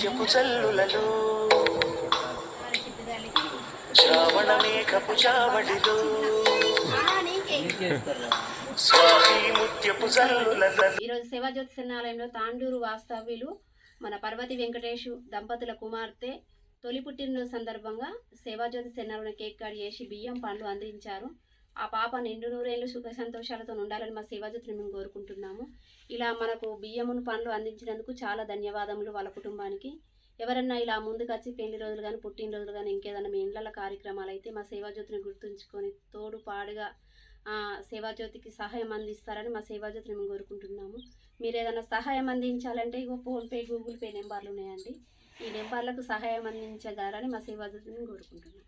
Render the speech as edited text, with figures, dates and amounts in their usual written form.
ముత్యపు చల్లులలో శ్రావణ మేఘపు చావడిలో ఈరోజు సేవాజ్యోతి శరణాలయంలో తాండూరు వాస్తవ్యులు మన పర్వతి వెంకటేషు దంపతుల కుమార్తె తొలి పుట్టినరోజు సందర్భంగా సేవాజ్యోతి శరణాలయం కేక్ కట్ చేసి బియ్యం పండ్లు అందించారు. ఆ పాప నిండు నూరేళ్ళు సుఖ సంతోషాలతో ఉండాలని మా సేవాజ్యోతిని మేము కోరుకుంటున్నాము. ఇలా మనకు బియ్యమును పండ్లు అందించినందుకు చాలా ధన్యవాదములు వాళ్ళ కుటుంబానికి. ఎవరన్నా ఇలా ముందుకు వచ్చి పెళ్లి రోజులు కానీ పుట్టినరోజులు కానీ ఇంకేదైనా మీ ఇండ్ల కార్యక్రమాలు అయితే మా సేవాజ్యోతిని గుర్తుంచుకొని తోడు పాడుగా సేవాజ్యోతికి సహాయం అందిస్తారని మా సేవాజ్యోతిని మేము కోరుకుంటున్నాము. మీరు ఏదైనా సహాయం అందించాలంటే ఇగో ఫోన్పే గూగుల్ పే నెంబర్లు ఉన్నాయండి. ఈ నెంబర్లకు సహాయం అందించగలరని మా సేవాజ్యోతిని కోరుకుంటున్నాము.